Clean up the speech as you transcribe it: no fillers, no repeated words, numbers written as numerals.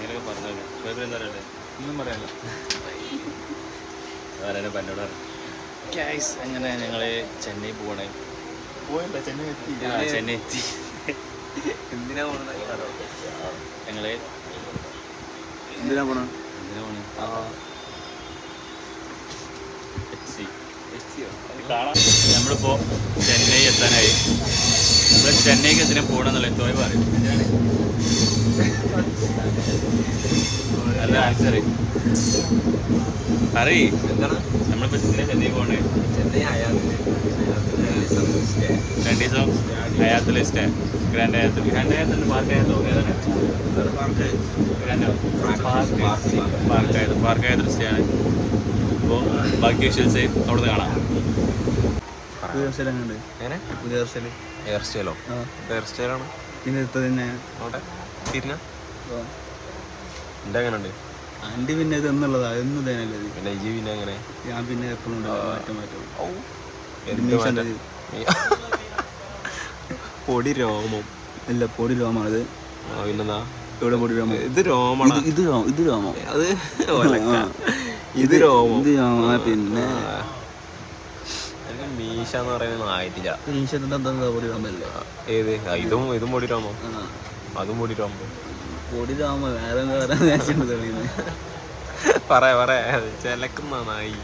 ഇങ്ങനെയൊക്കെ പറഞ്ഞത് എന്താ പറയണ്ടേ? ഒന്നും പറയാനില്ല. പറയാനും പന്നോട് ഗ്യാസ്. അങ്ങനെ ഞങ്ങൾ ചെന്നൈ പോകണേ. പോയല്ല, ചെന്നൈ എത്തി. ചെന്നൈ എത്തി. എന്തിനാ പോണത്? ഞങ്ങള് എന്തിനാ പോണ? നമ്മളിപ്പോ ചെന്നൈ എത്താനായി. നമ്മൾ ചെന്നൈക്ക് എന്തിനാ പോകണമെന്നുള്ള എന്തോ പറയും. അല്ല ആൻസർ അറിയ. എന്താണ് നമ്മളിപ്പോ ചെന്നൈ പോകണേ? 2 ദിവസം ഹയാത്തിൽ സ്റ്റേ. ഗ്രാൻഡ് ഹയാത്തിൽ. ഗ്രാൻഡ് ഹയാത്തിൽ പാർക്ക് ഹയാത്തോ ഏതാണ്? പാർക്ക് ഹയാത്തിൽ സ്റ്റേ ആണ്. അപ്പോൾ ബാക്കി വിഷ്വൽസ് അവിടെ നിന്ന് കാണാം. പുതിയ ഹെയർ സ്റ്റൈലോ? ഹെയർ സ്റ്റൈലാണ് പിന്നെ തന്നെ അവിടെ തിരിഞ്ഞ എൻ്റെ എങ്ങനെ ഉണ്ട്? ആൻറ്റി പിന്നെ ഇത് എന്നുള്ളതാ എന്നും തന്നെയല്ലേ ഇത്. പിന്നെ ഇജി പിന്നെ എങ്ങനെ? ഞാൻ പിന്നെ എപ്പോഴും മാറ്റം പൊടി രോമം ഇല്ല, പൊടി രോമാണിത്. പിന്നെന്താ ഇവിടെ പൊടി രോമം? ഇത് രോമം. ഇത് രോമം. അത് ഇത് രോമം. ഇത് രോമ. പിന്നെ മീശ എന്ന് പറയുന്നത് ആയിട്ടില്ല. മീശത്തിന്റെ എന്താ പൊടി രോമല്ലേ? ഏത്? ഇതും പൊടി രോമം. അതും പൊടി രോമം. പൊടി രോമ വേറെ എന്താ പറയാ? പറയാ ചിലക്കുന്ന നായി.